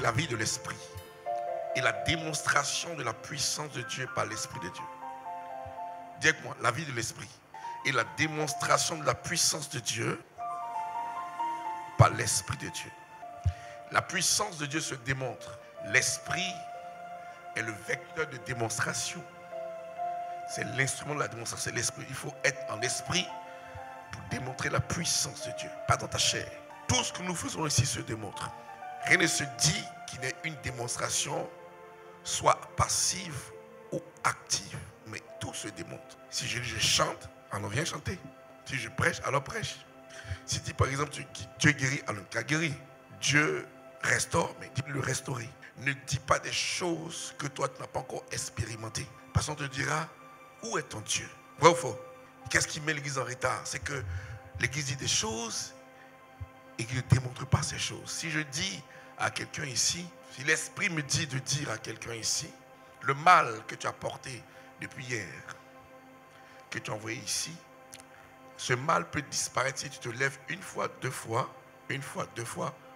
c'est la vie de l'esprit et la démonstration de la puissance de Dieu par l'esprit de Dieu. Dis avec moi, la vie de l'esprit et la démonstration de la puissance de Dieu par l'esprit de Dieu. La puissance de Dieu se démontre. L'esprit est le vecteur de démonstration. C'est l'instrument de la démonstration, c'est l'esprit. Il faut être en esprit pour démontrer la puissance de Dieu, pas dans ta chair. Tout ce que nous faisons ici se démontre. Rien ne se dit qu'il y ait une démonstration soit passive ou active, mais tout se démontre. Si je chante, alors viens chanter. Si je prêche, alors prêche. Si tu dis par exemple Dieu guérit, alors tu as guéri. Dieu restaure, mais dis le restaurer. Ne dis pas des choses que toi tu n'as pas encore expérimentées. Parce qu'on te dira, où est ton Dieu? Vrai ou faux? Qu'est-ce qui met l'église en retard? C'est que l'église dit des choses et qu'il ne démontre pas ces choses. Si je dis à quelqu'un ici, si l'esprit me dit de dire à quelqu'un ici, le mal que tu as porté depuis hier, que tu as envoyé ici, ce mal peut disparaître si tu te lèves une fois, deux fois,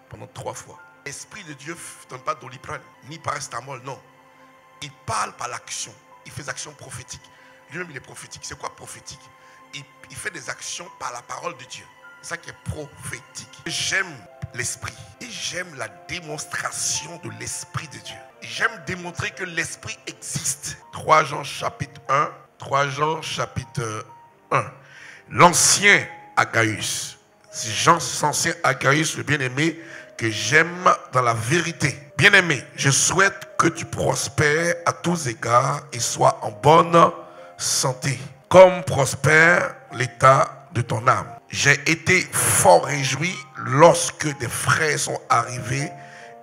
pendant 3 fois. L'esprit de Dieu ne donne pas Doliprane, ni paracétamol, non. Il parle par l'action. Il fait des actions prophétiques. Lui-même, il est prophétique. C'est quoi prophétique? Il fait des actions par la parole de Dieu. C'est ça qui est prophétique. J'aime l'esprit et j'aime la démonstration de l'esprit de Dieu. J'aime démontrer que l'esprit existe. 3 Jean chapitre 1. 3 Jean chapitre 1. L'ancien Agaius. Jean, ancien Agaius, le bien-aimé, que j'aime dans la vérité. Bien-aimé, je souhaite que tu prospères à tous égards et sois en bonne santé, comme prospère l'état de ton âme. J'ai été fort réjoui lorsque des frères sont arrivés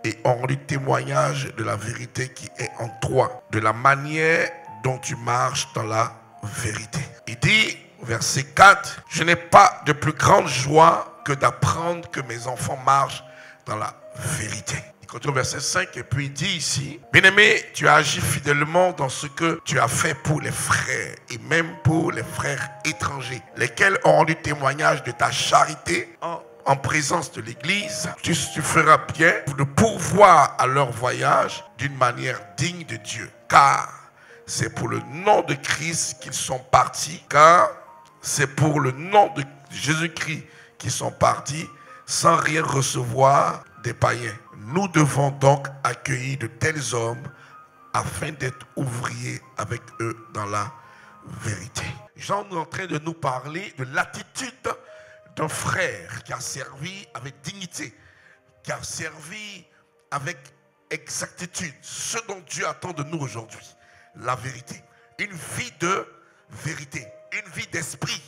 et ont rendu témoignage de la vérité qui est en toi, de la manière dont tu marches dans la vérité. Il dit, verset 4, je n'ai pas de plus grande joie que d'apprendre que mes enfants marchent dans la vérité. Il continue au verset 5 et puis il dit ici, bien-aimé, tu as agi fidèlement dans ce que tu as fait pour les frères et même pour les frères étrangers, lesquels ont rendu témoignage de ta charité en présence de l'église. Tu feras bien de pourvoir à leur voyage d'une manière digne de Dieu, car c'est pour le nom de Christ qu'ils sont partis, car c'est pour le nom de Jésus-Christ qu'ils sont partis sans rien recevoir des païens. Nous devons donc accueillir de tels hommes afin d'être ouvriers avec eux dans la vérité. Jean est en train de nous parler de l'attitude d'un frère qui a servi avec dignité, qui a servi avec exactitude, ce dont Dieu attend de nous aujourd'hui, la vérité. Une vie de vérité, une vie d'esprit,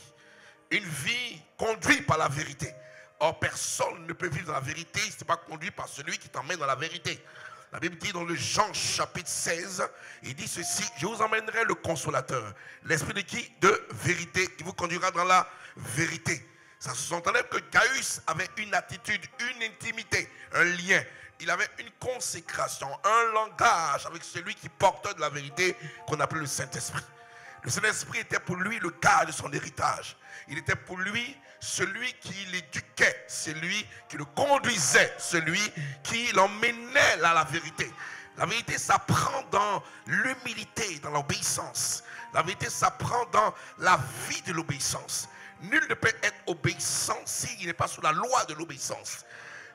une vie conduite par la vérité. Or, personne ne peut vivre dans la vérité si ce n'est pas conduit par celui qui t'emmène dans la vérité. La Bible dit dans le Jean chapitre 16, il dit ceci, je vous emmènerai le consolateur. L'esprit de qui? De vérité, qui vous conduira dans la vérité. Ça sous-entendait que Gaius avait une attitude, une intimité, un lien. Il avait une consécration, un langage avec celui qui portait de la vérité qu'on appelait le Saint-Esprit. Le Saint-Esprit était pour lui le gars de son héritage. Il était pour lui celui qui l'éduquait, celui qui le conduisait, celui qui l'emmenait à la vérité. La vérité s'apprend dans l'humilité, dans l'obéissance. La vérité s'apprend dans la vie de l'obéissance. Nul ne peut être obéissant s'il n'est pas sous la loi de l'obéissance.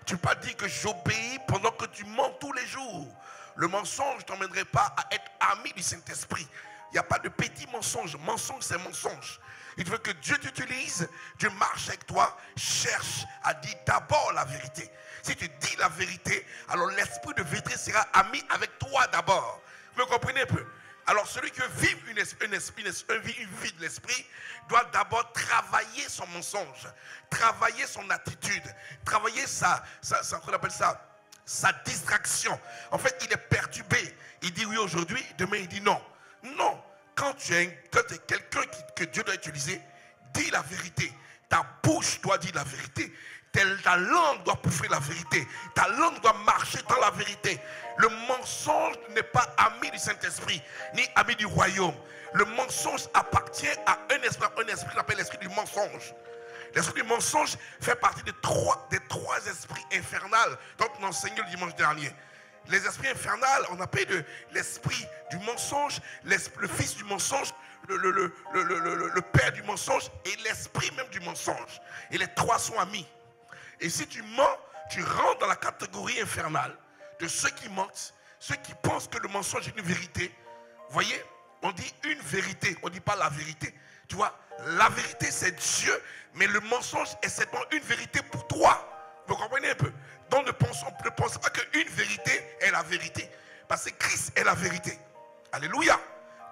Tu ne peux pas dire que j'obéis pendant que tu mens tous les jours. Le mensonge ne t'emmènerait pas à être ami du Saint-Esprit. Il n'y a pas de petit mensonge. Mensonge, c'est mensonge. Il veut que Dieu t'utilise, Dieu marche avec toi, cherche à dire d'abord la vérité. Si tu dis la vérité, alors l'esprit de vérité sera ami avec toi d'abord. Vous me comprenez un peu? Alors celui qui veut vivre une vie de l'esprit doit d'abord travailler son mensonge, travailler son attitude, travailler qu'on appelle ça, sa distraction. En fait, il est perturbé. Il dit oui aujourd'hui, demain il dit non. Non. Quand tu es quelqu'un que Dieu doit utiliser, dis la vérité. Ta bouche doit dire la vérité. Ta langue doit pouffer la vérité. Ta langue doit marcher dans la vérité. Le mensonge n'est pas ami du Saint-Esprit, ni ami du royaume. Le mensonge appartient à un esprit qu'on appelle l'esprit du mensonge. L'esprit du mensonge fait partie des trois esprits infernaux dont on a enseigné le dimanche dernier. Les esprits infernaux, on appelle l'esprit du mensonge, le fils du mensonge, le père du mensonge et l'esprit même du mensonge. Et les trois sont amis. Et si tu mens, tu rentres dans la catégorie infernale de ceux qui mentent, ceux qui pensent que le mensonge est une vérité. Vous voyez, on dit une vérité, on ne dit pas la vérité. Tu vois, la vérité c'est Dieu, mais le mensonge est seulement une vérité pour toi. Vous comprenez un peu? Donc ne pensez pas qu'une vérité est la vérité. Parce que Christ est la vérité. Alléluia.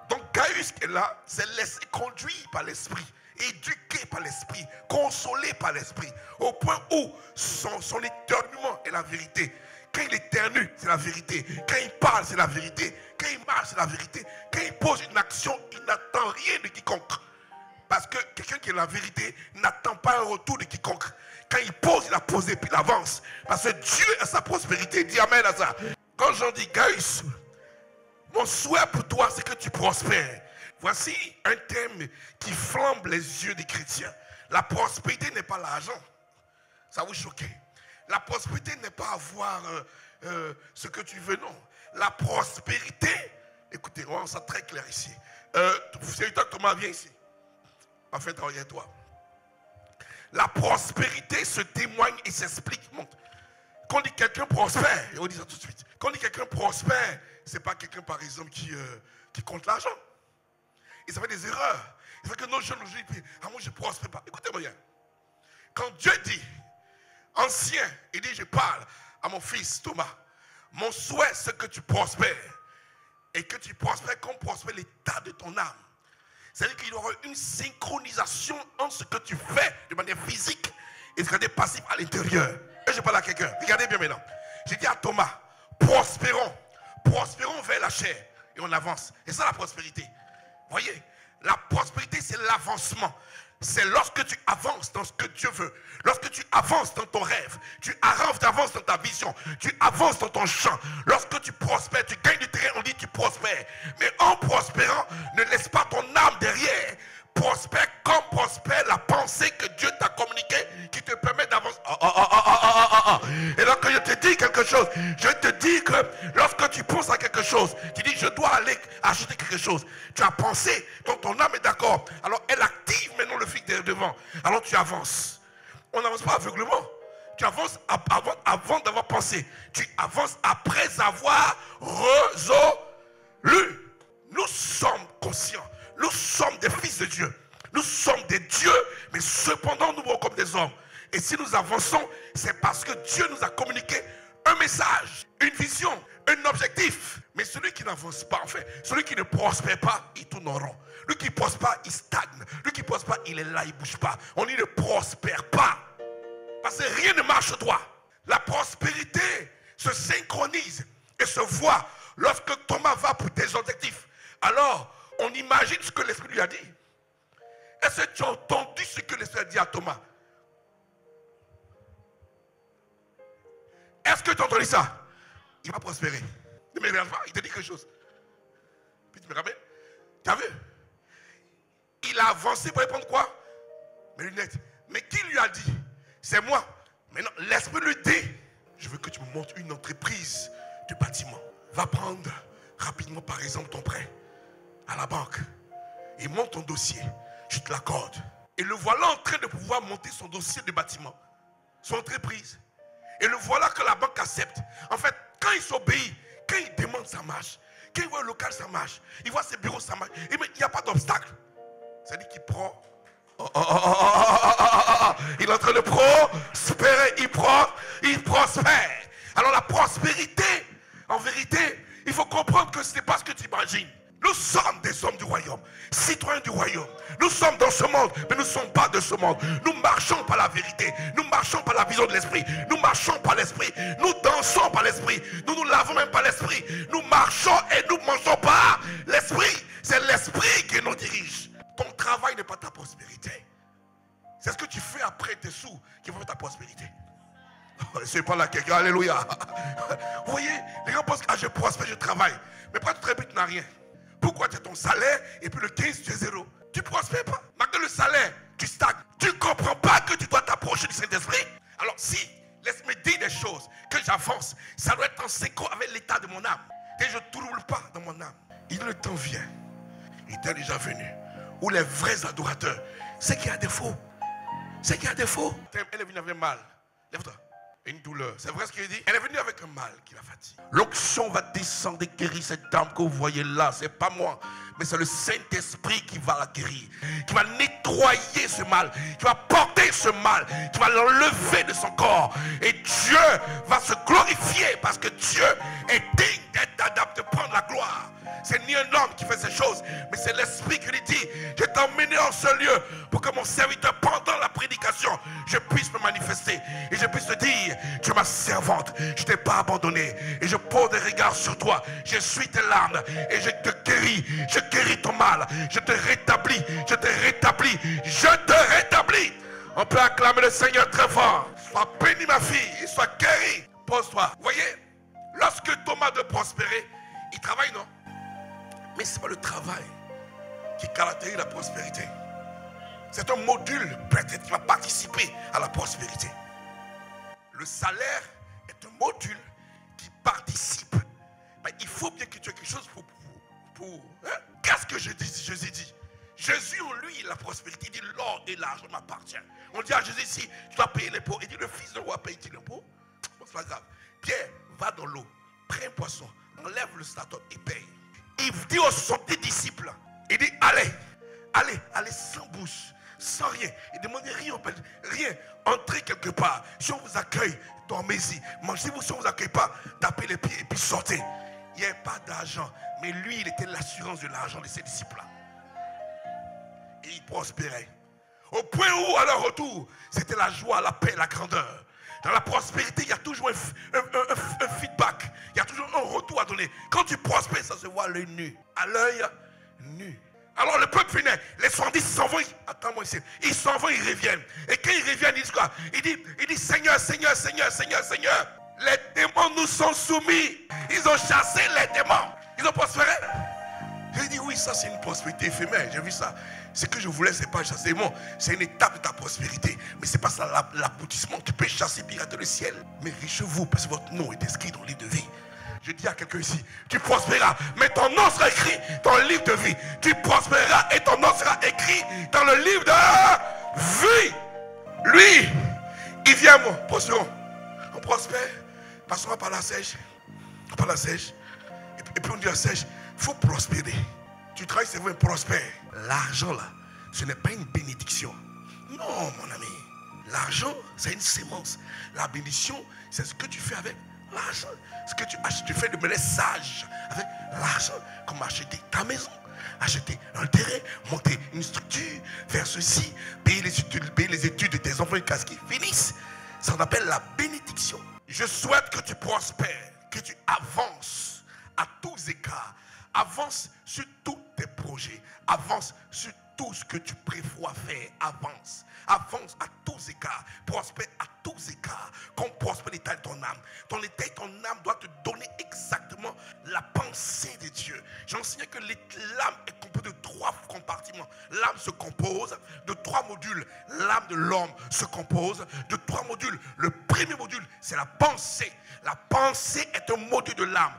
Donc Gaius qui est là, c'est laissé conduire par l'esprit, éduqué par l'esprit, consolé par l'esprit, au point où son éternuement est la vérité. Quand il éternue, c'est la vérité. Quand il parle, c'est la vérité. Quand il marche, c'est la vérité. Quand il pose une action, il n'attend rien de quiconque. Parce que quelqu'un qui est la vérité n'attend pas un retour de quiconque. Quand il pose, il a posé, puis il avance. Parce que Dieu a sa prospérité. Dis amen à ça. Quand j'en dis, Gaius, mon souhait pour toi, c'est que tu prospères. Voici un thème qui flambe les yeux des chrétiens. La prospérité n'est pas l'argent. Ça vous choque. La prospérité n'est pas avoir ce que tu veux, non. La prospérité, écoutez, on ça très clair ici. C'est toi, Thomas, viens ici. Enfin, regarde-toi. La prospérité se témoigne et s'explique. Quand on dit quelqu'un prospère, et on dit ça tout de suite. Quand on dit quelqu'un prospère, ce n'est pas quelqu'un, par exemple, qui compte l'argent. Et ça fait des erreurs. Il fait que nos jeunes aujourd'hui disent, ah moi je ne prospère pas. Écoutez-moi bien. Quand Dieu dit, ancien, il dit, je parle à mon fils Thomas. Mon souhait, c'est que tu prospères. Et que tu prospères comme prospère l'état de ton âme. C'est-à-dire qu'il y aura une synchronisation entre ce que tu fais de manière physique et ce que tu es passif à l'intérieur. Et je parle à quelqu'un. Regardez bien maintenant. J'ai dit à Thomas, prospérons. Prospérons vers la chair. Et on avance. Et ça la prospérité. Voyez, la prospérité c'est l'avancement. C'est lorsque tu avances dans ce que Dieu veut. Lorsque tu avances dans ton rêve. Tu avances dans ta vision. Tu avances dans ton champ. Lorsque tu prospères, tu gagnes du terrain, on dit tu prospères. Mais en prospérant, ne laisse pas ton âme derrière. Prospère comme prospère la pensée que Dieu t'a communiquée qui te permet d'avancer. Et donc quand je te dis quelque chose, je te dis que lorsque tu penses à quelque chose, tu dis je dois aller acheter quelque chose. Tu as pensé, donc ton âme est d'accord. Alors elle active maintenant le fil devant. Alors tu avances. On n'avance pas aveuglement. Tu avances avant d'avoir pensé. Tu avances après avoir résolu. Nous sommes conscients. Nous sommes des fils de Dieu. Nous sommes des dieux, mais cependant nous vivons comme des hommes. Et si nous avançons, c'est parce que Dieu nous a communiqué un message, une vision, un objectif. Mais celui qui n'avance pas, en fait, celui qui ne prospère pas, il tourne en rond. Lui qui ne prospère pas, il stagne. Lui qui ne prospère pas, il est là, il ne bouge pas. On dit ne prospère pas. Parce que rien ne marche toi. La prospérité se synchronise et se voit lorsque Thomas va pour tes objectifs. Alors, on imagine ce que l'Esprit lui a dit. Est-ce que tu as entendu ce que l'Esprit a dit à Thomas? Est-ce que tu as entendu ça? Il va prospérer. Ne me regarde pas, il te dit quelque chose. Puis tu me rappelles? Tu as vu? Il a avancé pour répondre quoi? Mes lunettes. Mais qui lui a dit? C'est moi. Maintenant, l'Esprit lui dit, je veux que tu me montres une entreprise de bâtiment. Va prendre rapidement, par exemple, ton prêt à la banque et monte ton dossier. Je te l'accorde. Et le voilà en train de pouvoir monter son dossier de bâtiment, son entreprise. Et le voilà que la banque accepte. En fait, quand il s'obéit, quand il demande, ça marche. Quand il voit le local, ça marche. Il voit ses bureaux, ça marche. Et mais il n'y a pas d'obstacle. C'est-à-dire qu'il prend. Il est en train de prospérer. Il prospère. Alors la prospérité, en vérité, il faut comprendre que ce n'est pas ce que tu imagines. Nous sommes des hommes du royaume, citoyens du royaume. Nous sommes dans ce monde, mais nous ne sommes pas de ce monde. Nous marchons par la vérité. Nous marchons par la vision de l'esprit. Nous marchons par l'esprit. Nous dansons par l'esprit. Nous nous lavons même par l'esprit. Nous marchons et nous mangeons par l'esprit. C'est l'esprit qui nous dirige. Ton travail n'est pas ta prospérité. C'est ce que tu fais après tes sous qui va faire ta prospérité. C'est pas là quelqu'un, alléluia. Vous voyez, les gens pensent que je prospère, je travaille. Mais pas très vite, tu n'as rien. Pourquoi tu as ton salaire et puis le 15 tu es zéro? Tu ne prospères pas. Malgré le salaire, tu stagnes. Tu ne comprends pas que tu dois t'approcher du Saint-Esprit. Alors si, laisse-moi dire des choses, que j'avance, ça doit être en synchro avec l'état de mon âme. Et je ne trouble pas dans mon âme. Il le temps vient, il est déjà venu, où les vrais adorateurs, c'est qu'il y a des faux. C'est qu'il y a des faux. Elle est venue avec mal. Lève-toi. Une douleur. C'est vrai ce qu'il dit? Elle est venue avec un mal qui la fatigue. L'onction va descendre et guérir cette dame que vous voyez là. C'est pas moi, mais c'est le Saint-Esprit qui va la guérir, qui va nettoyer ce mal, qui va porter ce mal, qui va l'enlever de son corps. Et Dieu va se glorifier parce que Dieu est digne d'être adapté, de prendre la gloire. C'est ni un homme qui fait ces choses, mais c'est l'Esprit qui lui dit: je t'ai emmené en ce lieu pour que mon serviteur, pendant la prédication, je puisse me manifester et je puisse te dire: tu es ma servante, je ne t'ai pas abandonné et je pose des regards sur toi, je suis tes larmes et je te guéris, je guéris ton mal, je te rétablis, je te rétablis, je te rétablis. On peut acclamer le Seigneur très fort. Sois béni ma fille, sois guéri. Pose-toi. Vous voyez, lorsque Thomas doit prospérer, il travaille, non? Mais ce n'est pas le travail qui caractérise la prospérité. C'est un module peut-être qui va participer à la prospérité. Le salaire est un module qui participe. Mais il faut bien que tu aies quelque chose pour hein? Qu'est-ce que Jésus dit? Jésus en lui, la prospérité, il dit: l'or et l'argent m'appartient. On dit à Jésus ici: tu dois payer l'impôt. Il dit: le fils de roi paye-t-il l'impôt? Bon, c'est pas grave. Pierre, va dans l'eau, prends un poisson, enlève le staton et paye. Il dit aux son disciples, il dit: allez sans bouche, sans rien. Il ne demande rien. Entrez quelque part. Si on vous accueille, dormez-y. Mangez-vous. Si on ne vous accueille pas, tapez les pieds et puis sortez. Il n'y a pas d'argent. Mais lui, il était l'assurance de l'argent de ses disciples. Et il prospérait. Au point où, à leur retour, c'était la joie, la paix, la grandeur. Dans la prospérité, il y a toujours un feedback. Il y a toujours un retour à donner. Quand tu prospères, ça se voit à l'œil nu. À l'œil nu. Alors le peuple venait. Les 70 s'en vont. Attends-moi ici. Ils s'en vont, ils reviennent. Et quand ils reviennent, ils disent quoi? Il dit: Seigneur, Seigneur, Seigneur, Seigneur, Seigneur. Les démons nous sont soumis. Ils ont chassé les démons. Ils ont prospéré. J'ai dit: oui, ça c'est une prospérité éphémère. J'ai vu ça. Ce que je voulais, c'est pas chasser les démons. C'est une étape de ta prospérité. Mais c'est pas ça l'aboutissement. Tu peux chasser, pirater le ciel. Mais richez-vous parce que votre nom est inscrit dans le livre de vie. Je dis à quelqu'un ici: tu prospéreras, mais ton nom sera écrit dans le livre de vie. Tu prospéreras et ton nom sera écrit dans le livre de vie. Lui, il vient, moi, prospérons. On prospère, passons par la sèche. Par la sèche. Et puis on dit à la sèche: il faut prospérer. Tu travailles, c'est vrai, prospère. L'argent là, ce n'est pas une bénédiction. Non, mon ami. L'argent, c'est une sémence. La bénédiction, c'est ce que tu fais avec l'argent. Ce que tu achètes, tu fais de manière sage avec l'argent. Comme acheter ta maison, acheter un terrain, monter une structure, faire ceci, payer les études de tes enfants jusqu'à ce qu'ils finissent. Ça on appelle la bénédiction. Je souhaite que tu prospères, que tu avances à tous égards. Avance sur tous tes projets. Avance sur tout ce que tu prévois faire. Avance. Avance à tous égards. Prospère à tous égards. Comme prospère l'état de ton âme. Ton état et ton âme doit te donner exactement la pensée de Dieu. J'ai enseigné que l'âme est composée de 3 compartiments. L'âme se compose de 3 modules. L'âme de l'homme se compose de 3 modules. Le premier module, c'est la pensée. La pensée est un module de l'âme.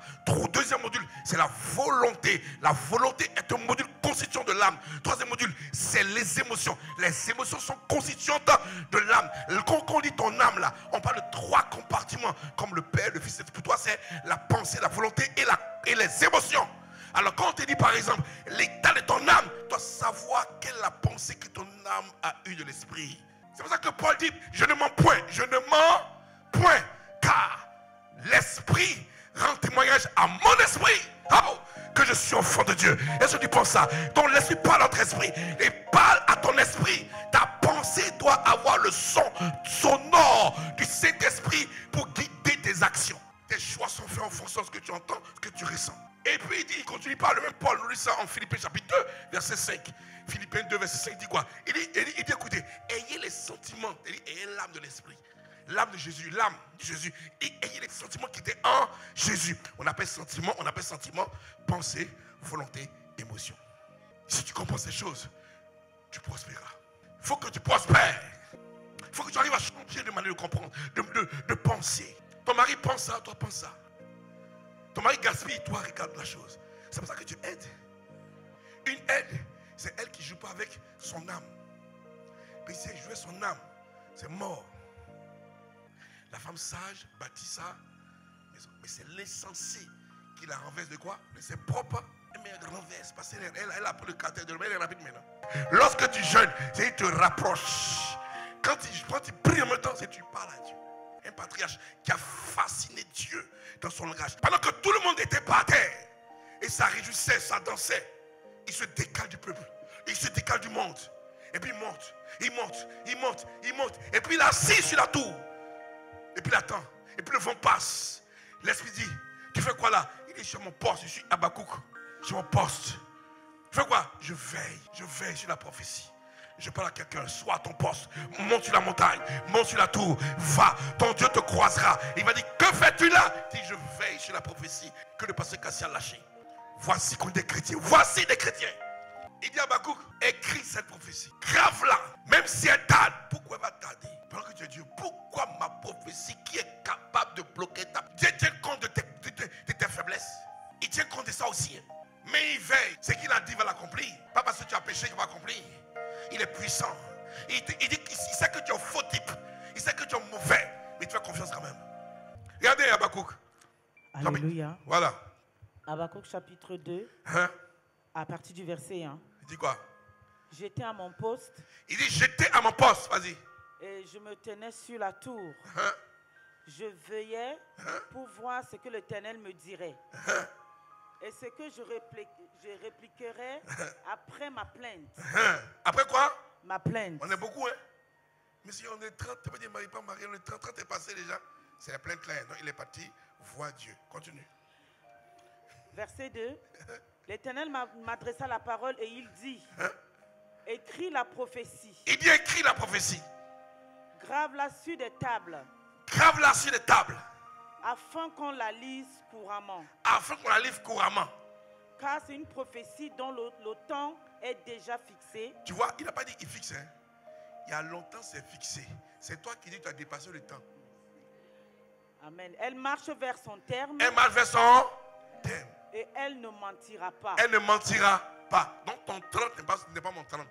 Deuxième module, c'est la volonté. La volonté est un module constituant de l'âme. Troisième module, c'est les émotions. Les émotions sont constituantes de l'âme. Quand on dit ton âme là, on parle de 3 compartiments, comme le Père, le Fils. Pour toi, c'est la pensée, la volonté et les émotions. Alors quand on te dit par exemple l'état de ton âme, tu dois savoir quelle est la pensée que ton âme a eue de l'esprit. C'est pour ça que Paul dit: je ne mens point, car l'esprit rend témoignage à mon esprit que je suis enfant de Dieu. Est-ce que tu penses ça? Ton esprit parle à notre esprit et parle à ton esprit. Ta pensée doit avoir le son sonore du Saint-Esprit pour guider tes actions. Tes choix sont faits en fonction de ce que tu entends, ce que tu ressens. Et puis il continue par le même Paul, nous lit ça en Philippiens chapitre 2, verset 5. Philippiens 2, verset 5 dit quoi? Il dit écoutez, ayez les sentiments, ayez l'âme de l'esprit. L'âme de Jésus, et ayez les sentiments qui étaient en Jésus. On appelle sentiment, pensée, volonté, émotion. Si tu comprends ces choses, tu prospéreras. Il faut que tu prospères. Il faut que tu arrives à changer de manière de comprendre, de penser. Ton mari pense ça, toi pense ça. Ton mari gaspille, toi regarde la chose. C'est pour ça que tu aides. Une aide, c'est elle qui ne joue pas avec son âme. Mais si elle jouait son âme, c'est mort. La femme sage bâtit sa maison. Mais c'est l'insensé qui la renverse de quoi? De ses propres. Mais elle renverse parce qu'elle a pris le caractère de l'homme. Elle est rapide maintenant. Lorsque tu jeûnes, c'est qu'il te rapproche. Quand tu pries en même temps, c'est que tu parles à Dieu. Un patriarche qui a fasciné Dieu dans son langage. Pendant que tout le monde était par terre et ça réjouissait, ça dansait, il se décale du peuple. Il se décale du monde. Et puis il monte, il monte, il monte, il monte. Et puis il est assis sur la tour. Et puis il attend. Et puis le vent passe. L'esprit dit, tu fais quoi là? Il est sur mon poste, je suis Habakkuk. Sur mon poste. Je fais quoi? Je veille sur la prophétie. Je parle à quelqu'un, sois à ton poste, monte sur la montagne, monte sur la tour, va, ton Dieu te croisera. Il m'a dit, que fais-tu là? Il dit, je veille sur la prophétie que le pasteur Cassia a lâché. Voici des chrétiens, voici des chrétiens. Il dit à Habakkuk, écris cette prophétie, grave-la, même si elle tarde. Pourquoi elle va tarder? Pendant que tu es Dieu, pourquoi ma prophétie qui est capable de bloquer ta... Dieu tient compte de tes faiblesses. Il tient compte de ça aussi. Hein. Mais il veille, ce qu'il a dit va l'accomplir. Pas parce que tu as péché qu'il va accomplir. Il est puissant. Il sait que tu es un faux type. Il sait que tu es mauvais. Mais tu fais confiance quand même. Regardez Habakkuk. Alléluia. Voilà. Habakkuk chapitre 2. Hein? À partir du verset 1. Il dit quoi? J'étais à mon poste. Il dit j'étais à mon poste. Vas-y. Et je me tenais sur la tour. Hein? Je veillais pour voir ce que l'Éternel me dirait. Et ce que je répliquerai après ma plainte. Après quoi? Ma plainte. On est beaucoup, hein? Mais si on est 30, tu peux dire Marie, pas Marie, on est 30 est passé déjà. C'est la plainte là. Donc il est parti, vois Dieu. Continue. Verset 2. L'Éternel m'adressa la parole et il dit, écris la prophétie. Il dit écris la prophétie. Grave-la sur des tables. Grave-la sur des tables. Afin qu'on la lise couramment. Afin qu'on la lise couramment. Car c'est une prophétie dont le temps est déjà fixé. Tu vois, il n'a pas dit il fixe. Hein. Il y a longtemps c'est fixé. C'est toi qui dis que tu as dépassé le temps. Amen. Elle marche vers son terme. Elle marche vers son terme. Et elle ne mentira pas. Elle ne mentira pas. Donc ton 30 n'est pas mon 30.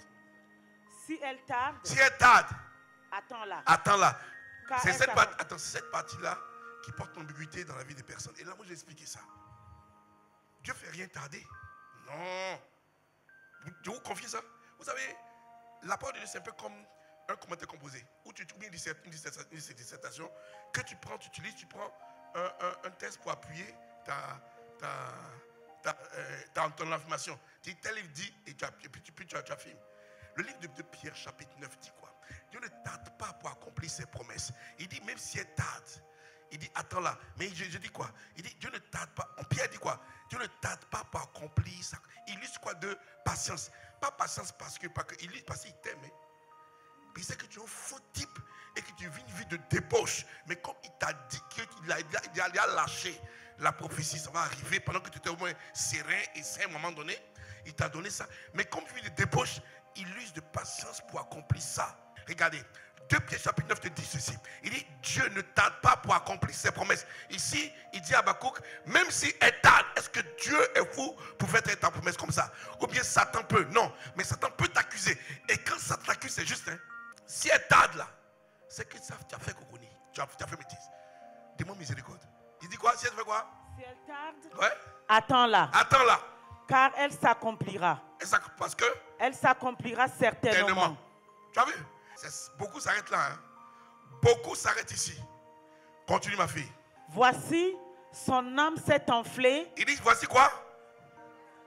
Si elle tarde. Si elle tarde. Attends-la. Attends-la. C'est cette partie-là qui porte l'ambiguïté dans la vie des personnes. Et là, moi, j'ai expliqué ça. Dieu ne fait rien tarder. Non. Je vous confie ça. Vous savez, la parole de Dieu, c'est un peu comme un commentaire composé. Où tu trouves une dissertation que tu prends, tu utilises, tu prends un texte pour appuyer ton information. Tu dis, tel livre dit, et puis tu affirmes. Le livre de Pierre, chapitre 9, dit quoi? Dieu ne tarde pas pour accomplir ses promesses. Il dit, même si elle tarde, il dit, attends là. Mais je dis quoi? Il dit, Dieu ne tarde pas. Pierre dit quoi? Dieu ne tarde pas pour accomplir ça. Il use quoi? De patience. Pas patience parce qu'il t'aime. Il sait que tu es un faux type et que tu vis une vie de débauche. Mais comme il t'a dit qu'il a lâché la prophétie, ça va arriver pendant que tu étais au moins serein et sain à un moment donné. Il t'a donné ça. Mais comme il vit de débauche, il use de patience pour accomplir ça. Regardez, 2 Pierre chapitre 9 te dit ceci. Il dit, Dieu ne tarde pas pour accomplir ses promesses. Ici, il dit à Habakkuk, même si elle tarde, est-ce que Dieu est fou pour faire ta promesse comme ça? Ou bien Satan peut? Non, mais Satan peut t'accuser. Et quand Satan t'accuse, c'est juste, hein. Si elle tarde là, c'est que tu as fait coconi, tu as fait bêtise. Dis-moi miséricorde. Il dit quoi? Si elle fait quoi? Si elle tarde, ouais. Attends-la. Attends-la. Car elle s'accomplira. Parce que? Elle s'accomplira certainement. Tu as vu? Beaucoup s'arrêtent là. Hein? Beaucoup s'arrêtent ici. Continue ma fille. Voici, son âme s'est enflée. Il dit, voici quoi?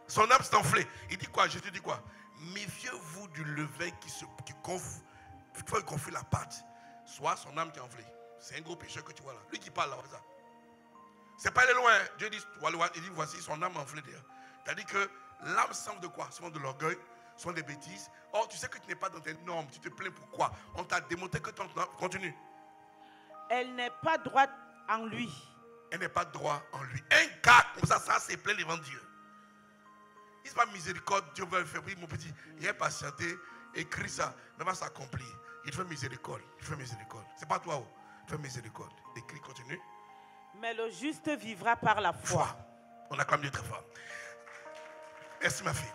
Son âme s'est enflée. Il dit quoi? Je te dis quoi? Méfiez-vous du levain qui gonfle la pâte. Soit son âme qui est enflée. C'est un gros pécheur que tu vois là. Lui qui parle là, c'est ça. C'est pas aller loin. Dieu dit, il dit, voici son âme enflée d'ailleurs. C'est-à-dire que l'âme semble de quoi? Semble de l'orgueil, sont des bêtises. Or, tu sais que tu n'es pas dans tes normes. Tu te plains pourquoi? On t'a démontré que ton norme. Continue. Elle n'est pas droite en lui. Elle n'est pas droit en lui. Un gars comme ça c'est plein devant Dieu. Il n'est pas miséricorde. Dieu va le faire. Oui, mon petit, il est patienté. Écris ça. Mais va s'accomplir. Il fait miséricorde. Il fait miséricorde. C'est pas toi. Il fait miséricorde. Écris, continue. Mais le juste vivra par la foi. On acclame Dieu très fort. Merci ma fille.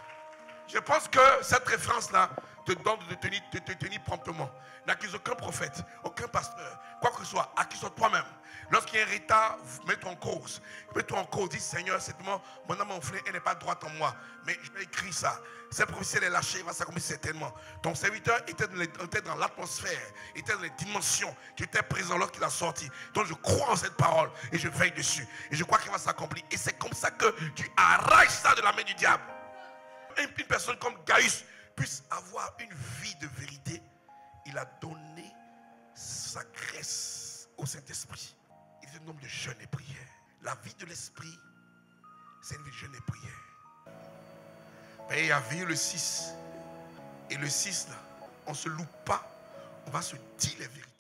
Je pense que cette référence-là te donne de te tenir promptement. N'accuse aucun prophète, aucun pasteur, quoi que ce soit, accuse toi-même. Lorsqu'il y a un retard, mets-toi en cause. Mets-toi en cause, dis Seigneur, certainement, mon âme enflée, elle n'est pas droite en moi. Mais je vais écrire ça. Cette prophétie, elle est lâchée, elle va s'accomplir certainement. Ton serviteur était dans l'atmosphère, était dans les dimensions qui étaient présentes lorsqu'il a sorti. Donc je crois en cette parole et je veille dessus. Et je crois qu'elle va s'accomplir. Et c'est comme ça que tu arraches ça de la main du diable. Une personne comme Gaius puisse avoir une vie de vérité, il a donné sa graisse au Saint-Esprit. Il est un homme de jeûne et prière. La vie de l'Esprit, c'est une vie de jeûne et prière. Mais il y a veillé le 6. Et le 6, là, on ne se loupe pas. On va se dire les vérités.